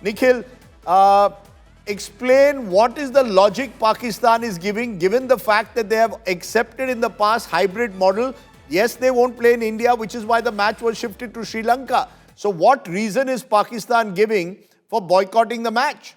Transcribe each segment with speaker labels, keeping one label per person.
Speaker 1: Nikhil, uh, explain what is the logic Pakistan is giving, given the fact that they have accepted in the past hybrid model. Yes, they won't play in India, which is why the match was shifted to Sri Lanka. So what reason is Pakistan giving for boycotting the match?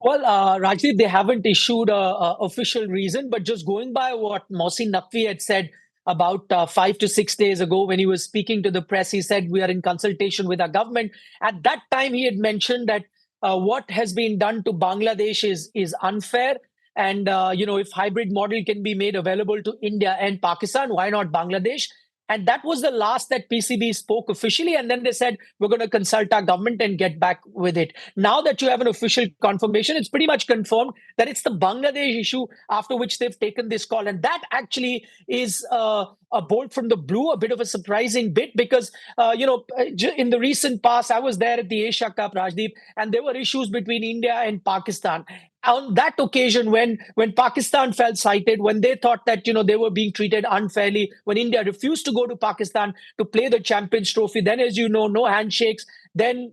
Speaker 2: Well, Rajdeep, they haven't issued a official reason, but just going by what Mohsin Naqvi had said about 5 to 6 days ago when he was speaking to the press, he said, we are in consultation with our government. At that time, he had mentioned that what has been done to Bangladesh is unfair. And, if hybrid model can be made available to India and Pakistan, why not Bangladesh? And that was the last that PCB spoke officially. And then they said, we're going to consult our government and get back with it. Now that you have an official confirmation, it's pretty much confirmed that it's the Bangladesh issue after which they've taken this call. And that actually is a bolt from the blue, a bit of a surprising bit, because, in the recent past, I was there at the Asia Cup, Rajdeep, and there were issues between India and Pakistan. On that occasion, when Pakistan felt sighted, when they thought that they were being treated unfairly, when India refused to go to Pakistan to play the Champions Trophy, then, as you know, no handshakes. Then,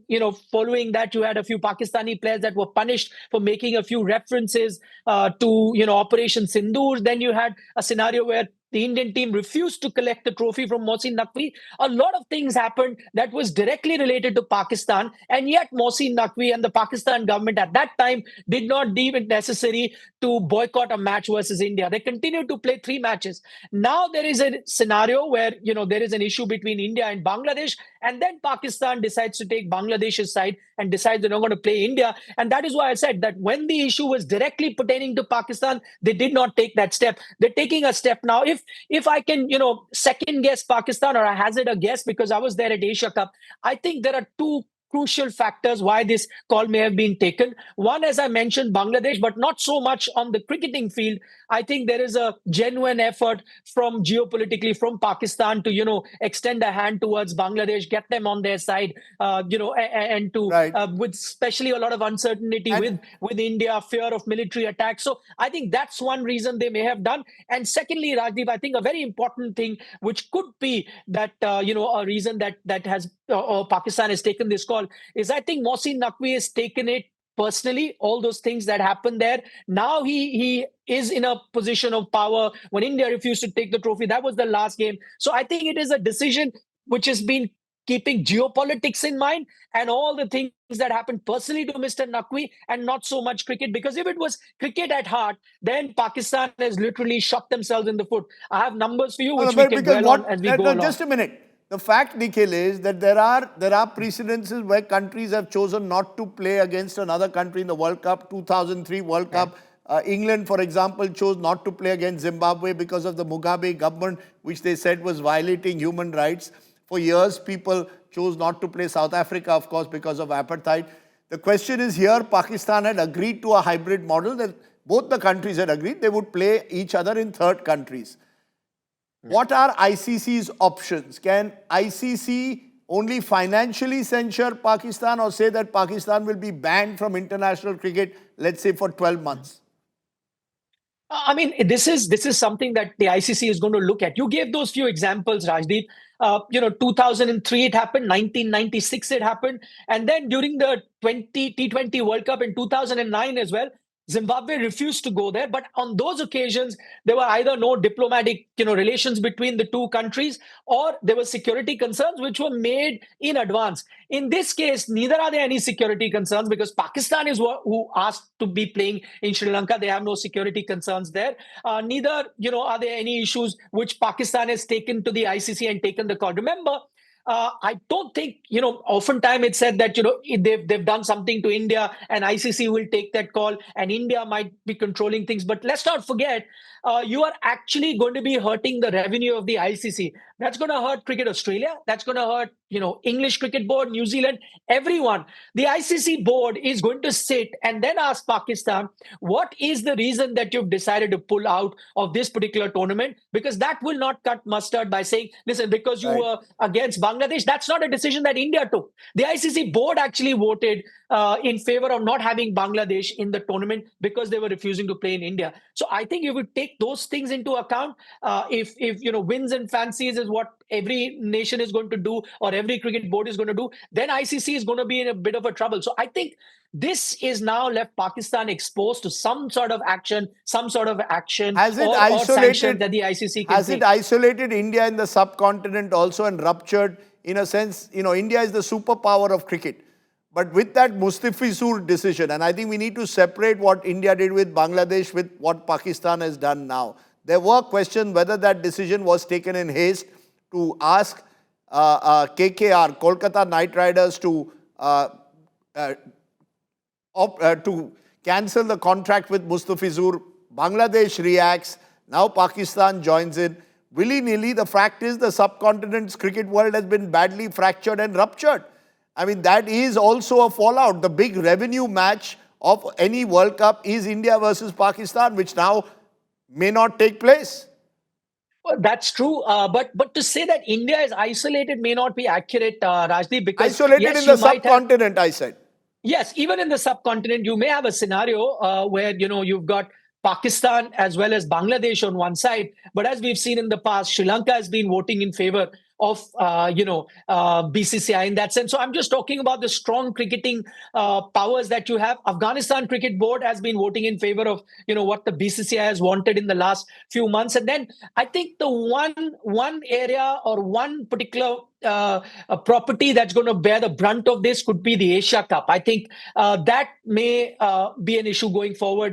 Speaker 2: following that, you had a few Pakistani players that were punished for making a few references to Operation Sindoor. Then you had a scenario where the Indian team refused to collect the trophy from Mohsin Naqvi. A lot of things happened that was directly related to Pakistan, and yet Mohsin Naqvi and the Pakistan government at that time did not deem it necessary to boycott a match versus India. They continued to play 3 matches. Now there is a scenario where there is an issue between India and Bangladesh, and then Pakistan decides to take Bangladesh's side and decides they're not going to play India. And that is why I said that when the issue was directly pertaining to Pakistan, they did not take that step. They're taking a step now. If I can, second guess Pakistan, or I hazard a guess because I was there at Asia Cup, I think there are two crucial factors why this call may have been taken. One, as I mentioned, Bangladesh, but not so much on the cricketing field. I think there is a genuine effort from geopolitically from Pakistan to, extend a hand towards Bangladesh, get them on their side, and to,
Speaker 1: Right.
Speaker 2: with especially a lot of uncertainty with India, fear of military attack. So I think that's one reason they may have done. And secondly, Rajdeep, I think a very important thing, which could be that, a reason that has Pakistan has taken this call, is I think Mohsin Naqvi has taken it personally, all those things that happened there. Now he is in a position of power. When India refused to take the trophy, that was the last game. So I think it is a decision which has been keeping geopolitics in mind and all the things that happened personally to Mr. Naqvi, and not so much cricket. Because if it was cricket at heart, then Pakistan has literally shot themselves in the foot. I have numbers for you which we can dwell on as we go along.
Speaker 1: Just a minute. The fact, Nikhil, is that there are precedences where countries have chosen not to play against another country in the World Cup. 2003 World Cup. England, for example, chose not to play against Zimbabwe because of the Mugabe government, which they said was violating human rights. For years, people chose not to play South Africa, of course, because of apartheid. The question is here, Pakistan had agreed to a hybrid model that both the countries had agreed they would play each other in third countries. What are ICC's options? Can ICC only financially censure Pakistan, or say that Pakistan will be banned from international cricket, let's say for 12 months?
Speaker 2: I mean, this is something that the ICC is going to look at. You gave those few examples, Rajdeep. 2003 it happened, 1996 it happened, and then during the T20 World Cup in 2009 as well, Zimbabwe refused to go there. But on those occasions, there were either no diplomatic, relations between the two countries, or there were security concerns which were made in advance. In this case, neither are there any security concerns, because Pakistan is who asked to be playing in Sri Lanka. They have no security concerns there. Neither, are there any issues which Pakistan has taken to the ICC and taken the call. Remember, I don't think, oftentimes it's said that, they've done something to India and ICC will take that call and India might be controlling things. But let's not forget, you are actually going to be hurting the revenue of the ICC. That's going to hurt Cricket Australia. That's going to hurt, English Cricket Board, New Zealand, everyone. The ICC board is going to sit and then ask Pakistan, what is the reason that you've decided to pull out of this particular tournament? Because that will not cut mustard by saying, listen, because you were against Bangladesh. That's not a decision that India took. The ICC board actually voted in favor of not having Bangladesh in the tournament because they were refusing to play in India. So I think you would take those things into account. If wins and fancies is is what every nation is going to do or every cricket board is going to do, then ICC is going to be in a bit of a trouble. So I think this is now left Pakistan exposed to some sort of action,
Speaker 1: Has it
Speaker 2: or sanctions
Speaker 1: isolated?
Speaker 2: that the ICC can
Speaker 1: Has it
Speaker 2: take.
Speaker 1: isolated India in the subcontinent also and ruptured, in a sense? India is the superpower of cricket. But with that Mustafizur decision, and I think we need to separate what India did with Bangladesh with what Pakistan has done now. There were questions whether that decision was taken in haste to ask KKR, Kolkata Knight Riders, to cancel the contract with Mustafizur. Bangladesh reacts. Now Pakistan joins in. Willy-nilly, the fact is the subcontinent's cricket world has been badly fractured and ruptured. I mean, that is also a fallout. The big revenue match of any World Cup is India versus Pakistan, which now may not take place.
Speaker 2: Well, that's true. But to say that India is isolated may not be accurate, Rajdeep, because
Speaker 1: Isolated
Speaker 2: yes,
Speaker 1: in the
Speaker 2: you might have.
Speaker 1: subcontinent, I said.
Speaker 2: Yes, even in the subcontinent, you may have a scenario where you've got Pakistan as well as Bangladesh on one side. But as we've seen in the past, Sri Lanka has been voting in favor of BCCI in that sense. So I'm just talking about the strong cricketing powers that you have. Afghanistan Cricket Board has been voting in favor of what the BCCI has wanted in the last few months. And then I think the one area or one particular a property that's going to bear the brunt of this could be the Asia Cup. I think that may be an issue going forward